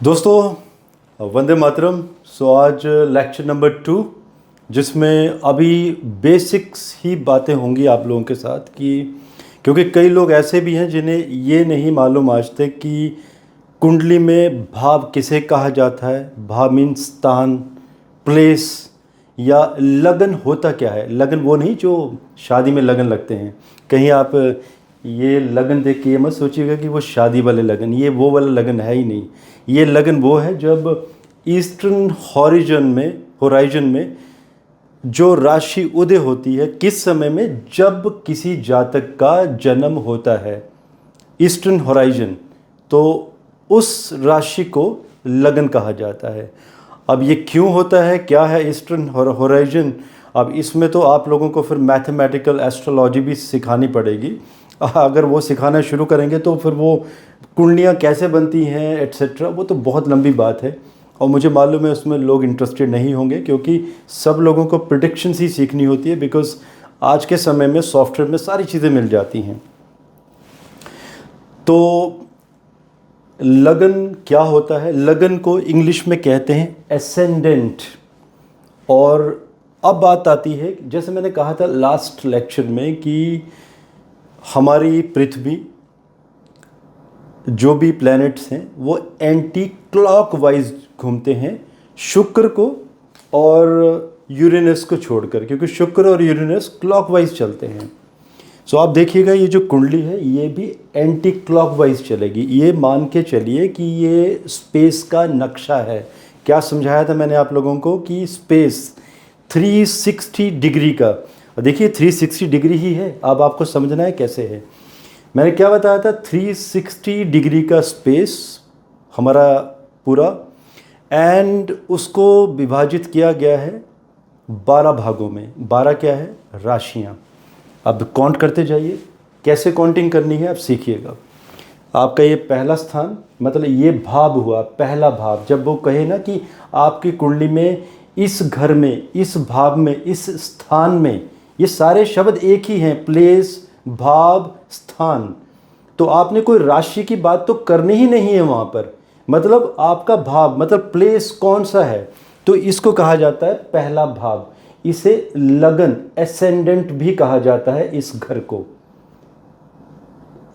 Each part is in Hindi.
दोस्तों वंदे मातरम। आज लेक्चर नंबर 2 जिसमें अभी बेसिक्स ही बातें होंगी आप लोगों के साथ कि क्योंकि कई लोग ऐसे भी हैं जिन्हें ये नहीं मालूम आज तक कि कुंडली में भाव किसे कहा जाता है। भाव मीन्स स्थान, प्लेस या लगन होता क्या है। लगन वो नहीं जो शादी में लगन लगते हैं। कहीं आप ये लगन देख के ये मत सोचिएगा कि वो शादी वाले लगन, ये वो वाला लगन है ही नहीं। ये लगन वो है जब ईस्टर्न होराइजन में जो राशि उदय होती है, किस समय में, जब किसी जातक का जन्म होता है ईस्टर्न होराइजन, तो उस राशि को लगन कहा जाता है। अब ये क्यों होता है, क्या है ईस्टर्न होराइजन, अब इसमें तो आप लोगों को फिर मैथमेटिकल एस्ट्रोलॉजी भी सिखानी पड़ेगी। अगर वो सिखाना शुरू करेंगे तो फिर वो कुंडलियाँ कैसे बनती हैं एट्सेट्रा, वो तो बहुत लंबी बात है और मुझे मालूम है उसमें लोग इंटरेस्टेड नहीं होंगे, क्योंकि सब लोगों को प्रेडिक्शंस ही सीखनी होती है। बिकॉज आज के समय में सॉफ्टवेयर में सारी चीज़ें मिल जाती हैं। तो लगन क्या होता है? लगन को इंग्लिश में कहते हैं एसेंडेंट। और अब बात आती है, जैसे मैंने कहा था लास्ट लेक्चर में, कि हमारी पृथ्वी, जो भी प्लैनेट्स हैं वो एंटी क्लॉकवाइज घूमते हैं शुक्र को और यूरेनस को छोड़कर, क्योंकि शुक्र और यूरेनस क्लॉकवाइज चलते हैं। सो आप देखिएगा ये जो कुंडली है ये भी एंटी क्लॉकवाइज चलेगी। ये मान के चलिए कि ये स्पेस का नक्शा है। क्या समझाया था मैंने आप लोगों को कि स्पेस 360 डिग्री का, देखिए 360 डिग्री ही है। अब आपको समझना है कैसे है। मैंने क्या बताया था, 360 डिग्री का स्पेस हमारा पूरा, एंड उसको विभाजित किया गया है 12 भागों में। 12 क्या है? राशियाँ। अब काउंट करते जाइए, कैसे काउंटिंग करनी है आप सीखिएगा। आपका ये पहला स्थान, मतलब ये भाव हुआ पहला भाव। जब वो कहे ना कि आपकी कुंडली में, इस घर में, इस भाव में, इस स्थान में, ये सारे शब्द एक ही हैं, प्लेस, भाव, स्थान। तो आपने कोई राशि की बात तो करनी ही नहीं है वहाँ पर। मतलब आपका भाव, मतलब प्लेस कौन सा है, तो इसको कहा जाता है पहला भाव। इसे लगन, एसेंडेंट भी कहा जाता है इस घर को।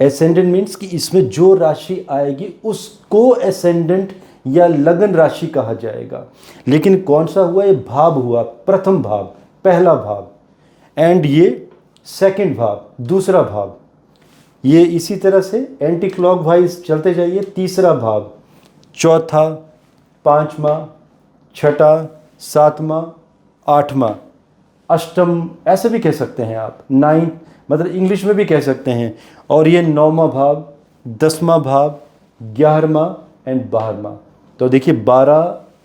एसेंडेंट मीन्स कि इसमें जो राशि आएगी उसको एसेंडेंट या लगन राशि कहा जाएगा। लेकिन कौन सा हुआ? ये भाव हुआ प्रथम भाव, पहला भाव, एंड ये सेकंड भाव, दूसरा भाव। ये इसी तरह से एंटी क्लॉकवाइज चलते जाइए। तीसरा भाव, चौथा, पांचवा, छठा, सातवां, आठवां, अष्टम, ऐसे भी कह सकते हैं आप, 9, मतलब इंग्लिश में भी कह सकते हैं। और ये 9वां भाव, 10वां भाव, 11वां एंड 12वां। तो देखिए 12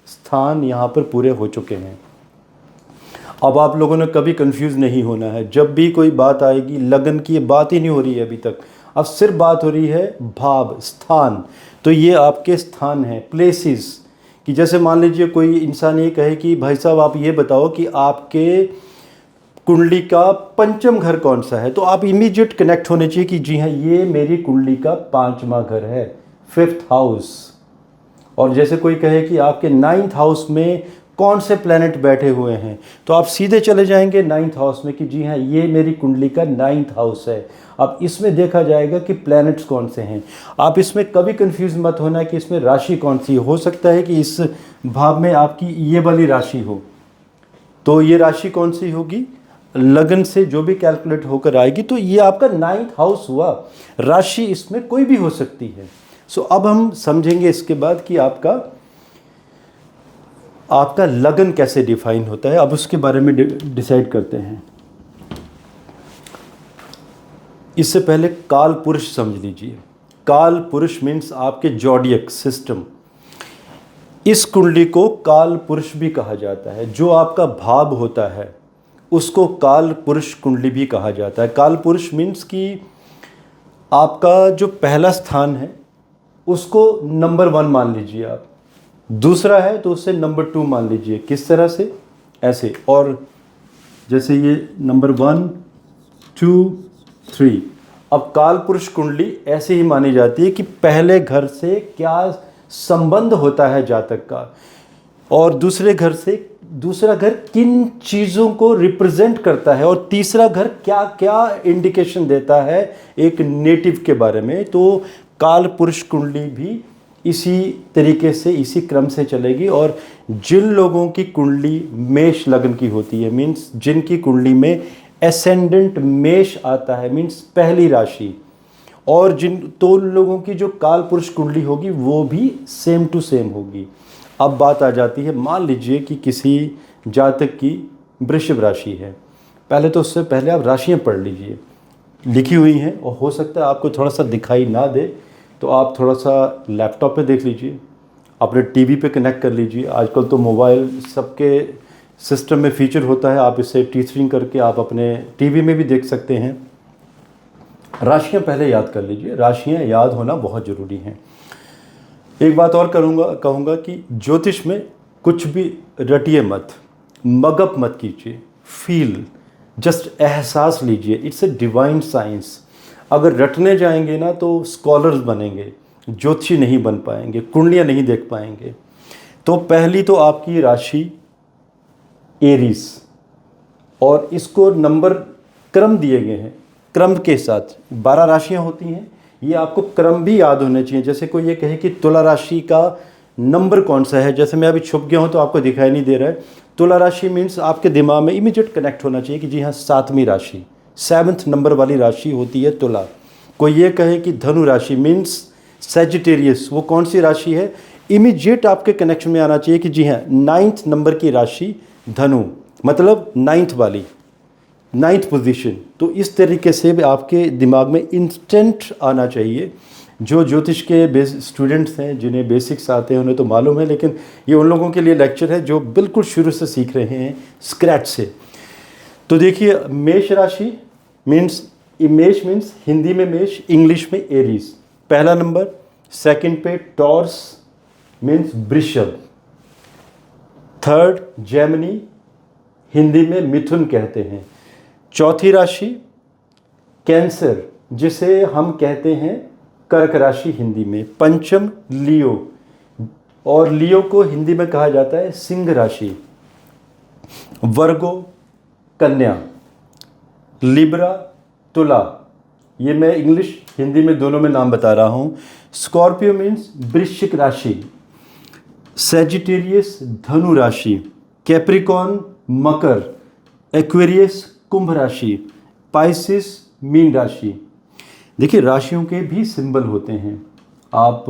स्थान यहाँ पर पूरे हो चुके हैं। अब आप लोगों ने कभी कंफ्यूज नहीं होना है। जब भी कोई बात आएगी, लगन की बात ही नहीं हो रही है अभी तक, अब सिर्फ बात हो रही है भाव, स्थान। तो ये आपके स्थान हैं, प्लेसेस। कि जैसे मान लीजिए कोई इंसान ये कहे कि भाई साहब आप ये बताओ कि आपके कुंडली का पंचम घर कौन सा है, तो आप इमीडिएट कनेक्ट होने चाहिए कि जी हाँ, ये मेरी कुंडली का 5वां घर है, 5th हाउस। और जैसे कोई कहे कि आपके 9th हाउस में कौन से प्लैनेट बैठे हुए हैं, तो आप सीधे चले जाएंगे 9th हाउस में कि जी हाँ, ये मेरी कुंडली का 9th हाउस है। अब इसमें देखा जाएगा कि प्लैनेट्स कौन से हैं। आप इसमें कभी कंफ्यूज मत होना कि इसमें राशि कौन सी। हो सकता है कि इस भाव में आपकी ये वाली राशि हो, तो ये राशि कौन सी होगी? लगन से जो भी कैलकुलेट होकर आएगी, तो ये आपका 9th हाउस हुआ। राशि इसमें कोई भी हो सकती है। सो अब हम समझेंगे इसके बाद कि आपका लगन कैसे डिफाइन होता है। अब उसके बारे में डिसाइड करते हैं। इससे पहले काल पुरुष समझ लीजिए। काल पुरुष मीन्स आपके जॉडियक सिस्टम। इस कुंडली को काल पुरुष भी कहा जाता है। जो आपका भाव होता है उसको काल पुरुष कुंडली भी कहा जाता है। काल पुरुष मीन्स कि आपका जो पहला स्थान है उसको नंबर 1 मान लीजिए आप, दूसरा है तो उससे नंबर 2 मान लीजिए। किस तरह से? ऐसे। और जैसे ये नंबर 1, 2, 3। अब काल पुरुष कुंडली ऐसे ही मानी जाती है कि पहले घर से क्या संबंध होता है जातक का, और दूसरे घर से दूसरा घर किन चीज़ों को रिप्रेजेंट करता है, और तीसरा घर क्या क्या इंडिकेशन देता है एक नेटिव के बारे में। तो काल पुरुष कुंडली भी इसी तरीके से, इसी क्रम से चलेगी। और जिन लोगों की कुंडली मेष लग्न की होती है, मीन्स जिनकी कुंडली में एसेंडेंट मेष आता है, मीन्स पहली राशि, और जिन तो लोगों की जो काल पुरुष कुंडली होगी वो भी सेम टू सेम होगी। अब बात आ जाती है, मान लीजिए कि किसी जातक की वृषभ राशि है। पहले तो उससे पहले आप राशियां पढ़ लीजिए, लिखी हुई हैं, और हो सकता है आपको थोड़ा सा दिखाई ना दे तो आप थोड़ा सा लैपटॉप पे देख लीजिए, अपने टीवी पे कनेक्ट कर लीजिए। आजकल तो मोबाइल सबके सिस्टम में फीचर होता है, आप इसे टीचरिंग करके आप अपने टीवी में भी देख सकते हैं। राशियां पहले याद कर लीजिए, राशियां याद होना बहुत ज़रूरी हैं। एक बात और कहूँगा कि ज्योतिष में कुछ भी रटिए मत, मगअप मत कीजिए, फील, जस्ट एहसास लीजिए। It's a divine science. अगर रटने जाएंगे ना तो स्कॉलर्स बनेंगे, ज्योतिषी नहीं बन पाएंगे, कुंडलियाँ नहीं देख पाएंगे। तो पहली तो आपकी राशि एरीज, और इसको नंबर क्रम दिए गए हैं, क्रम के साथ 12 राशियाँ होती हैं, ये आपको क्रम भी याद होने चाहिए। जैसे कोई ये कहे कि तुला राशि का नंबर कौन सा है, जैसे मैं अभी छुप गया हूँ तो आपको दिखाई नहीं दे रहा है। तुला राशि मीन्स आपके दिमाग में इमीडिएट कनेक्ट होना चाहिए कि जी हाँ, 7वीं राशि, 7th नंबर वाली राशि होती है तुला। कोई ये कहे कि धनु राशि मीन्स सेजिटेरियस, वो कौन सी राशि है, इमीडिएट आपके कनेक्शन में आना चाहिए कि जी हाँ, 9th नंबर की राशि धनु, मतलब 9th वाली, 9th पोजीशन। तो इस तरीके से भी आपके दिमाग में इंस्टेंट आना चाहिए। जो ज्योतिष के स्टूडेंट्स हैं, जिन्हें बेसिक्स आते हैं, उन्हें तो मालूम है, लेकिन ये उन लोगों के लिए लेक्चर है जो बिल्कुल शुरू से सीख रहे हैं, स्क्रैच से। तो देखिए, मेष राशि मीन्स, मेष मीन्स हिंदी में मेष, इंग्लिश में एरीज, पहला नंबर। सेकंड पे टॉर्स मीन्स वृषभ। थर्ड जेमिनी, हिंदी में मिथुन कहते हैं। चौथी राशि कैंसर, जिसे हम कहते हैं कर्क राशि हिंदी में। पंचम लियो, और लियो को हिंदी में कहा जाता है सिंह राशि। वर्गो कन्या, लिब्रा तुला, ये मैं इंग्लिश हिंदी में दोनों में नाम बता रहा हूँ। स्कॉर्पियो मीन्स वृश्चिक राशि। सेजिटेरियस धनु राशि। कैप्रिकॉर्न मकर। एक्वेरियस कुंभ राशि। पाइसिस मीन राशि। देखिए, राशियों के भी सिंबल होते हैं। आप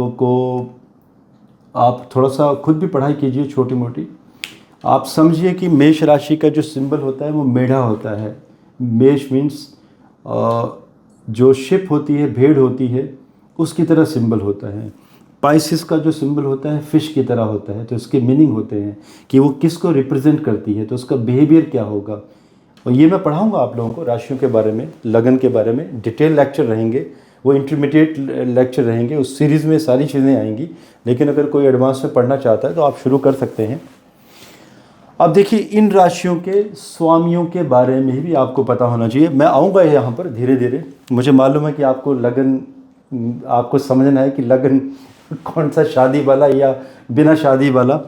थोड़ा सा खुद भी पढ़ाई कीजिए छोटी मोटी। आप समझिए कि मेष राशि का जो सिंबल होता है वो मेढ़ा होता है। मेष मीन्स जो शिप होती है, भेड़ होती है, उसकी तरह सिंबल होता है। पाइसिस का जो सिंबल होता है फिश की तरह होता है। तो इसके मीनिंग होते हैं कि वो किसको रिप्रेजेंट करती है, तो उसका बिहेवियर क्या होगा। और ये मैं पढ़ाऊंगा आप लोगों को राशियों के बारे में, लगन के बारे में। डिटेल लेक्चर रहेंगे, वो इंटरमीडिएट लेक्चर रहेंगे, उस सीरीज़ में सारी चीज़ें आएंगी। लेकिन अगर कोई एडवांस में पढ़ना चाहता है तो आप शुरू कर सकते हैं। अब देखिए, इन राशियों के स्वामियों के बारे में भी आपको पता होना चाहिए। मैं आऊँगा यहाँ पर धीरे धीरे। मुझे मालूम है कि आपको लगन, आपको समझना है कि लगन कौन सा, शादी वाला या बिना शादी वाला।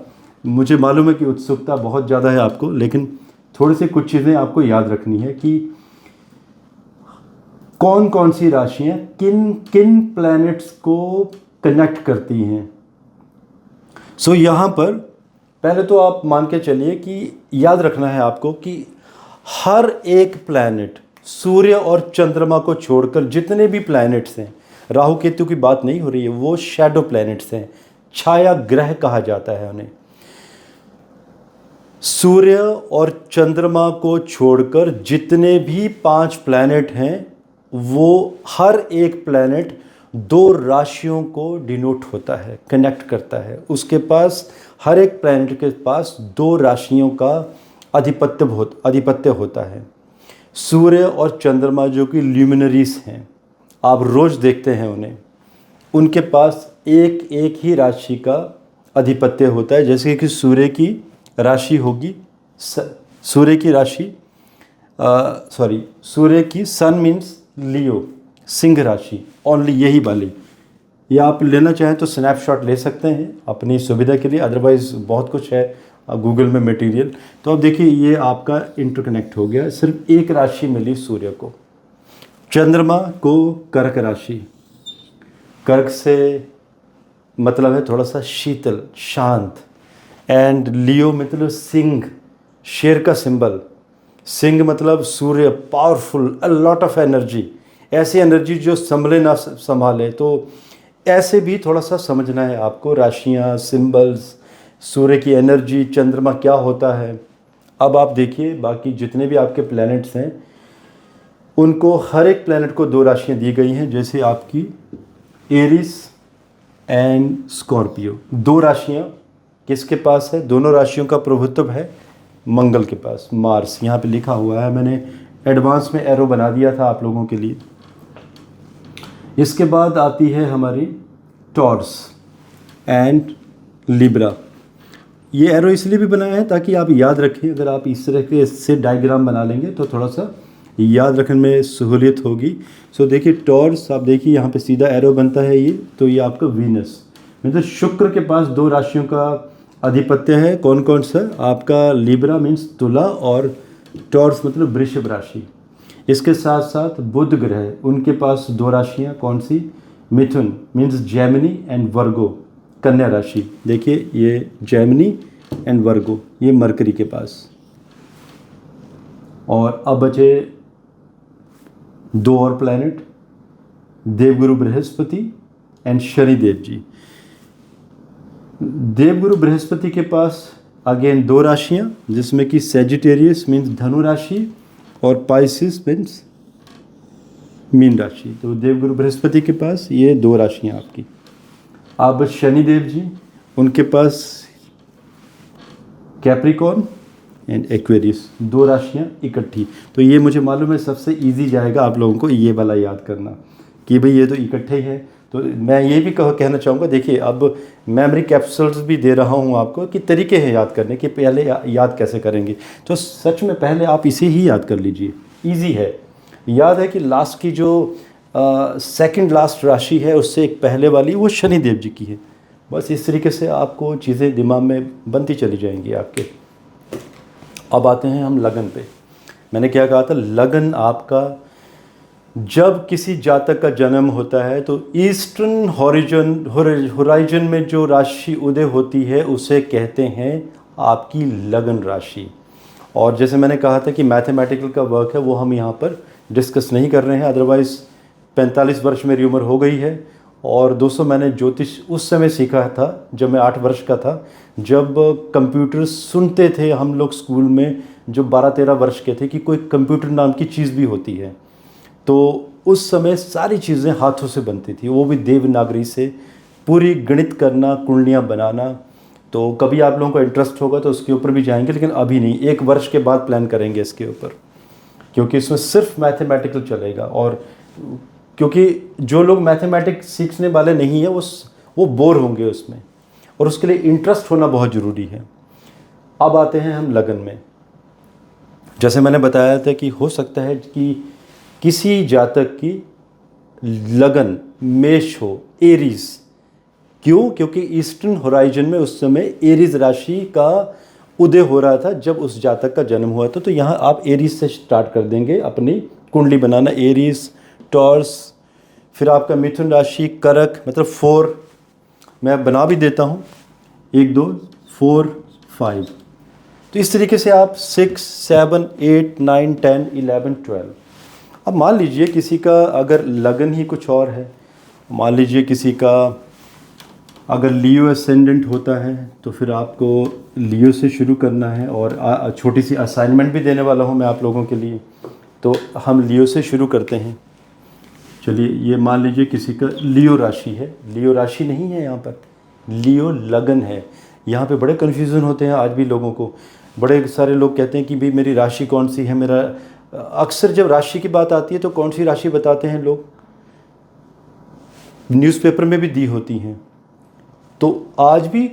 मुझे मालूम है कि उत्सुकता बहुत ज़्यादा है आपको, लेकिन थोड़ी सी कुछ चीज़ें आपको याद रखनी है कि कौन कौन सी राशियाँ किन किन प्लैनेट्स को कनेक्ट करती हैं। सो यहाँ पर पहले तो आप मान के चलिए कि याद रखना है आपको कि हर एक प्लैनेट, सूर्य और चंद्रमा को छोड़कर जितने भी प्लैनेट्स हैं, राहु केतु की बात नहीं हो रही है, वो शैडो प्लैनेट्स हैं, छाया ग्रह कहा जाता है उन्हें। सूर्य और चंद्रमा को छोड़कर जितने भी 5 प्लैनेट हैं, वो हर एक प्लैनेट 2 राशियों को डिनोट होता है, कनेक्ट करता है। उसके पास, हर एक प्लैनेट के पास 2 राशियों का आधिपत्य होता है। सूर्य और चंद्रमा जो कि ल्यूमिनरीज हैं, आप रोज़ देखते हैं उन्हें, उनके पास एक एक ही राशि का आधिपत्य होता है। जैसे कि सूर्य की राशि होगी, सूर्य की राशि सूर्य की सन मीन्स लियो, सिंह राशि, ओनली यही वाली। या आप लेना चाहें तो स्नैपशॉट ले सकते हैं अपनी सुविधा के लिए, अदरवाइज़ बहुत कुछ है गूगल में मटेरियल। तो अब देखिए ये आपका इंटरकनेक्ट हो गया, सिर्फ एक राशि मिली सूर्य को, चंद्रमा को कर्क राशि। कर्क से मतलब है थोड़ा सा शीतल शांत, एंड लियो मतलब सिंह, शेर का सिंबल। सिंह मतलब सूर्य, powerful, a lot of energy, ऐसी एनर्जी जो संभले ना संभाले। तो ऐसे भी थोड़ा सा समझना है आपको, राशियाँ, सिंबल्स, सूर्य की एनर्जी, चंद्रमा क्या होता है। अब आप देखिए बाकी जितने भी आपके प्लैनेट्स हैं उनको, हर एक प्लैनेट को 2 राशियाँ दी गई हैं, जैसे आपकी एरिस एंड स्कॉर्पियो। 2 राशियाँ किसके पास है? दोनों राशियों का प्रभुत्व है मंगल के पास, मार्स। यहाँ पे लिखा हुआ है, मैंने एडवांस में एरो बना दिया था आप लोगों के लिए। इसके बाद आती है हमारी टॉर्स एंड लिब्रा। ये एरो इसलिए भी बनाया है ताकि आप याद रखें, अगर आप इस तरह के से डायग्राम बना लेंगे तो थोड़ा सा याद रखने में सहूलियत होगी। सो देखिए टॉर्स, आप देखिए यहाँ पे सीधा एरो बनता है ये, तो ये आपका वीनस मतलब शुक्र के पास 2 राशियों का आधिपत्य है। कौन कौन सा? आपका लिब्रा मीन्स तुला, और टॉर्स मतलब वृषभ राशि। इसके साथ साथ बुध ग्रह, उनके पास 2 राशियाँ, कौन सी? मिथुन मीन्स जेमिनी एंड वर्गो, कन्या राशि। देखिए ये जेमिनी एंड वर्गो, ये मरकरी के पास। और अब बचे 2 और planet, Devguru Brihaspati and Shanidev जी। देवगुरु बृहस्पति के पास अगेन 2 राशियाँ, जिसमें कि सेजिटेरियस मीन्स धनु राशि और पाइसिस मीन्स मीन राशि। तो देवगुरु बृहस्पति के पास ये 2 राशियाँ आपकी। अब शनिदेव जी, उनके पास कैप्रिकॉर्न एंड एक्वेरियस, 2 राशियाँ इकट्ठी। तो ये मुझे मालूम है सबसे इजी जाएगा आप लोगों को ये वाला याद करना कि भाई ये तो इकट्ठे हैं। तो मैं ये भी कहना चाहूँगा, देखिए अब मेमोरी कैप्सूल्स भी दे रहा हूँ आपको कि तरीके हैं याद करने के, पहले याद कैसे करेंगे। तो सच में पहले आप इसे ही याद कर लीजिए, इजी है। याद है कि लास्ट की जो सेकंड लास्ट राशि है उससे एक पहले वाली वो शनिदेव जी की है। बस इस तरीके से आपको चीज़ें दिमाग में बनती चली जाएंगी आपके। अब आते हैं हम लगन पे। मैंने क्या कहा था, लगन आपका जब किसी जातक का जन्म होता है तो ईस्टर्न होराइजन में जो राशि उदय होती है उसे कहते हैं आपकी लगन राशि। और जैसे मैंने कहा था कि मैथमेटिकल का वर्क है वो हम यहाँ पर डिस्कस नहीं कर रहे हैं, अदरवाइज़ 45 वर्ष मेरी उम्र हो गई है। और दोस्तों मैंने ज्योतिष उस समय सीखा था जब मैं 8 वर्ष का था, जब कंप्यूटर सुनते थे हम लोग स्कूल में, जो 12-13 वर्ष के थे, कि कोई कंप्यूटर नाम की चीज़ भी होती है। तो उस समय सारी चीज़ें हाथों से बनती थी, वो भी देवनागरी से, पूरी गणित करना, कुंडलियाँ बनाना। तो कभी आप लोगों को इंटरेस्ट होगा तो उसके ऊपर भी जाएंगे, लेकिन अभी नहीं, 1 वर्ष के बाद प्लान करेंगे इसके ऊपर, क्योंकि इसमें सिर्फ मैथमेटिकल चलेगा। और क्योंकि जो लोग मैथमेटिक्स सीखने वाले नहीं है वो बोर होंगे उसमें, और उसके लिए इंटरेस्ट होना बहुत ज़रूरी है। अब आते हैं हम लगन में। जैसे मैंने बताया था कि हो सकता है कि किसी जातक की लगन मेष हो, एरीज। क्यों? क्योंकि ईस्टर्न होराइजन में उस समय एरीज राशि का उदय हो रहा था जब उस जातक का जन्म हुआ था। तो यहाँ आप एरीज से स्टार्ट कर देंगे अपनी कुंडली बनाना, एरीज, टॉर्स, फिर आपका मिथुन राशि, करक मतलब 4, मैं बना भी देता हूँ, 1 2 4 5। तो इस तरीके से आप 6 7 8 9 10 11 12। अब मान लीजिए किसी का अगर लगन ही कुछ और है, मान लीजिए किसी का अगर लियो असेंडेंट होता है तो फिर आपको लियो से शुरू करना है। और छोटी सी असाइनमेंट भी देने वाला हूँ मैं आप लोगों के लिए, तो हम लियो से शुरू करते हैं। चलिए, ये मान लीजिए किसी का लियो राशि है, लियो राशि नहीं है यहाँ पर, लियो लगन है। यहाँ पे बड़े कन्फ्यूज़न होते हैं आज भी लोगों को। बड़े सारे लोग कहते हैं कि भाई मेरी राशि कौन सी है, मेरा अक्सर जब राशि की बात आती है तो कौन सी राशि बताते हैं लोग, न्यूज़पेपर में भी दी होती हैं। तो आज भी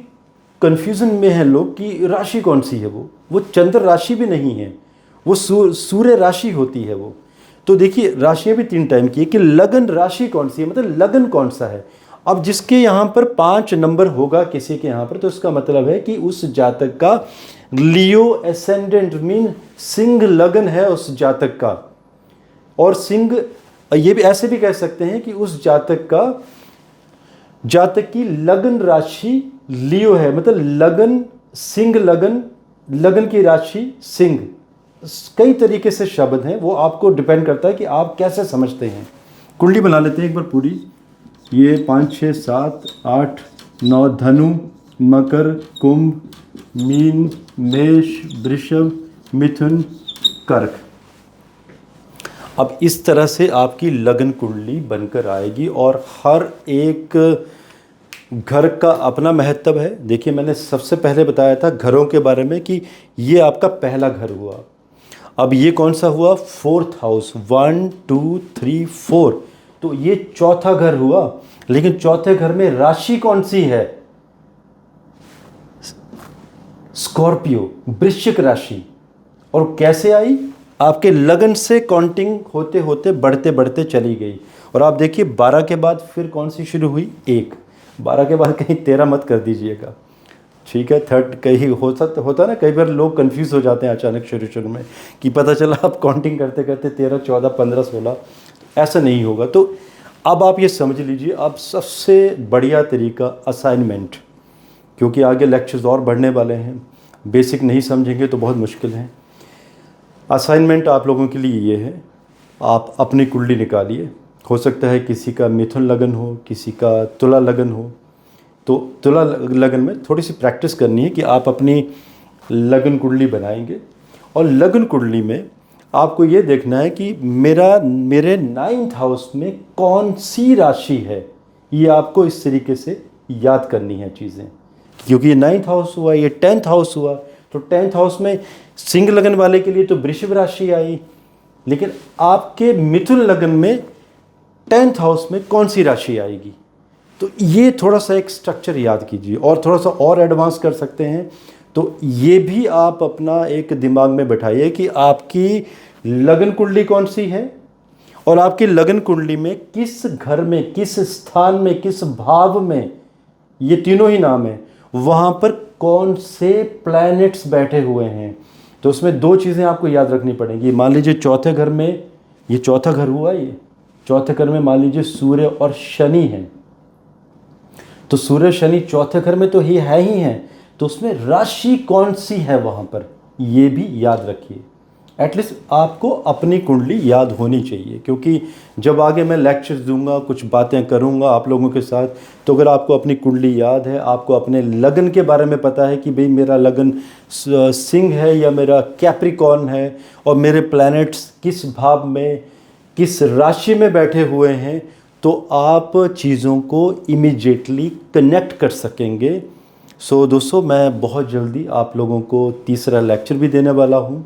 कन्फ्यूज़न में है लोग कि राशि कौन सी है। वो चंद्र राशि भी नहीं है, वो सूर्य राशि होती है वो। तो देखिए राशियाँ भी 3 टाइम की है कि लगन राशि कौन सी है, मतलब लगन कौन सा है। अब जिसके यहाँ पर 5 नंबर होगा किसी के यहाँ पर, तो इसका मतलब है कि उस जातक का लियो एसेंडेंट मीन सिंह लगन है उस जातक का। और सिंह, ये भी ऐसे भी कह सकते हैं कि उस जातक की लगन राशि लियो है, मतलब लगन सिंह लगन, लगन की राशि सिंह। कई तरीके से शब्द हैं, वो आपको डिपेंड करता है कि आप कैसे समझते हैं। कुंडली बना लेते हैं एक बार पूरी। ये 5 6 7 8 9 धनु, मकर, कुंभ, मीन, मेष, वृषभ, मिथुन, कर्क। अब इस तरह से आपकी लगन कुंडली बनकर आएगी और हर एक घर का अपना महत्व है। देखिए, मैंने सबसे पहले बताया था घरों के बारे में कि ये आपका पहला घर हुआ। अब ये कौन सा हुआ? 4th हाउस, 1 2 3 4, तो ये चौथा घर हुआ। लेकिन चौथे घर में राशि कौन सी है? स्कॉर्पियो, वृश्चिक राशि। और कैसे आई? आपके लगन से काउंटिंग होते होते बढ़ते बढ़ते चली गई। और आप देखिए 12 के बाद फिर कौन सी शुरू हुई? 1। 12 के बाद कहीं 13 मत कर दीजिएगा, ठीक है? 3rd कहीं होता ना, कई बार लोग कंफ्यूज हो जाते हैं अचानक शुरू में कि पता चला आप काउंटिंग करते करते 13 14 15 16, ऐसा नहीं होगा। तो अब आप ये समझ लीजिए, अब सबसे बढ़िया तरीका असाइनमेंट, क्योंकि आगे लेक्चर्स और बढ़ने वाले हैं, बेसिक नहीं समझेंगे तो बहुत मुश्किल है। असाइनमेंट आप लोगों के लिए ये है, आप अपनी कुंडली निकालिए। हो सकता है किसी का मिथुन लगन हो, किसी का तुला लगन हो। तो तुला लगन में थोड़ी सी प्रैक्टिस करनी है कि आप अपनी लगन कुंडली बनाएंगे। और लगन कुंडली में आपको ये देखना है कि मेरे 9th हाउस में कौन सी राशि है। ये आपको इस तरीके से याद करनी है चीज़ें, क्योंकि ये 9th हाउस हुआ, ये 10th हाउस हुआ। तो 10th हाउस में सिंह लगन वाले के लिए तो वृषभ राशि आई, लेकिन आपके मिथुन लगन में 10th हाउस में कौन सी राशि आएगी? तो ये थोड़ा सा एक स्ट्रक्चर याद कीजिए। और थोड़ा सा और एडवांस कर सकते हैं, तो ये भी आप अपना एक दिमाग में बैठाइए कि आपकी लगन कुंडली कौन सी है और आपकी लगन कुंडली में किस घर में, किस स्थान में, किस भाव में, ये तीनों ही नाम है, वहाँ पर कौन से प्लैनेट्स बैठे हुए हैं। तो उसमें 2 चीज़ें आपको याद रखनी पड़ेंगी। मान लीजिए चौथे घर में, ये चौथा घर हुआ, ये चौथे घर में मान लीजिए सूर्य और शनि हैं, तो सूर्य शनि चौथे घर में तो ही है, तो उसमें राशि कौन सी है वहाँ पर, ये भी याद रखिए। एटलीस्ट आपको अपनी कुंडली याद होनी चाहिए, क्योंकि जब आगे मैं लेक्चर्स दूंगा, कुछ बातें करूंगा आप लोगों के साथ, तो अगर आपको अपनी कुंडली याद है, आपको अपने लगन के बारे में पता है कि भाई मेरा लगन सिंह है या मेरा कैप्रिकॉर्न है और मेरे प्लैनेट्स किस भाव में, किस राशि में बैठे हुए हैं, तो आप चीज़ों को इमीडिएटली कनेक्ट कर सकेंगे। सो दोस्तों, मैं बहुत जल्दी आप लोगों को तीसरा लेक्चर भी देने वाला हूँ।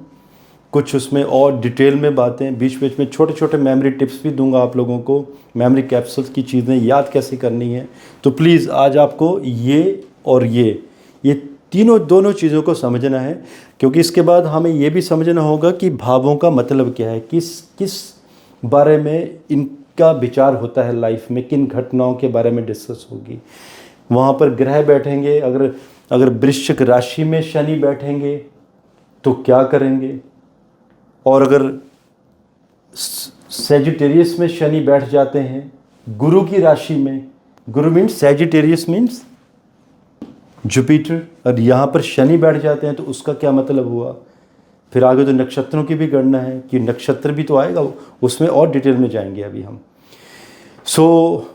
कुछ उसमें और डिटेल में बातें, बीच बीच में छोटे छोटे मेमोरी टिप्स भी दूंगा आप लोगों को, मेमोरी कैप्सूल्स की चीज़ें याद कैसे करनी है। तो प्लीज़ आज आपको ये और ये दोनों चीज़ों को समझना है, क्योंकि इसके बाद हमें ये भी समझना होगा कि भावों का मतलब क्या है, किस बारे में इनका विचार होता है लाइफ में, किन घटनाओं के बारे में डिस्कस होगी। वहाँ पर ग्रह बैठेंगे, अगर वृश्चिक राशि में शनि बैठेंगे तो क्या करेंगे, और अगर सैजिटेरियस में शनि बैठ जाते हैं गुरु की राशि में, गुरु मीन्स सैजिटेरियस मीन्स जुपिटर, और यहाँ पर शनि बैठ जाते हैं तो उसका क्या मतलब हुआ। फिर आगे तो नक्षत्रों की भी गणना है कि नक्षत्र भी तो आएगा, उसमें और डिटेल में जाएंगे अभी हम। सो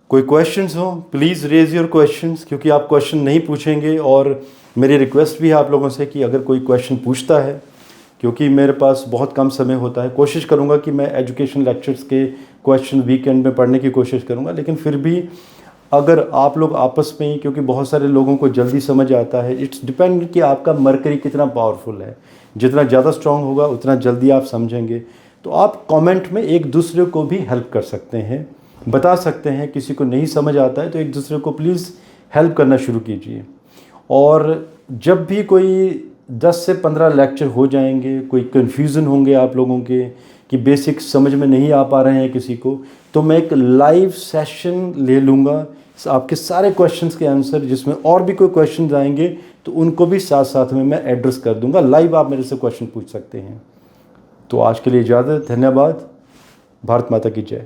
कोई क्वेश्चंस हो प्लीज़ रेज योर क्वेश्चंस, क्योंकि आप क्वेश्चन नहीं पूछेंगे, और मेरी रिक्वेस्ट भी है आप लोगों से कि अगर कोई क्वेश्चन पूछता है, क्योंकि मेरे पास बहुत कम समय होता है, कोशिश करूंगा कि मैं एजुकेशन लेक्चर्स के क्वेश्चन वीकेंड में पढ़ने की कोशिश करूंगा, लेकिन फिर भी अगर आप लोग आपस में ही, क्योंकि बहुत सारे लोगों को जल्दी समझ आता है, इट्स डिपेंड कि आपका मरकरी कितना पावरफुल है, जितना ज़्यादा स्ट्रांग होगा उतना जल्दी आप समझेंगे। तो आप कमेंट में एक दूसरे को भी हेल्प कर सकते हैं, बता सकते हैं, किसी को नहीं समझ आता है तो एक दूसरे को प्लीज़ हेल्प करना शुरू कीजिए। और जब भी कोई 10 से 15 लेक्चर हो जाएंगे, कोई कन्फ्यूज़न होंगे आप लोगों के कि बेसिक समझ में नहीं आ पा रहे हैं किसी को, तो मैं एक लाइव सेशन ले लूँगा आपके सारे क्वेश्चंस के आंसर, जिसमें और भी कोई क्वेश्चंस आएंगे तो उनको भी साथ साथ में मैं एड्रेस कर दूंगा। लाइव आप मेरे से क्वेश्चन पूछ सकते हैं। तो आज के लिए इजाज़त, धन्यवाद। भारत माता की जय।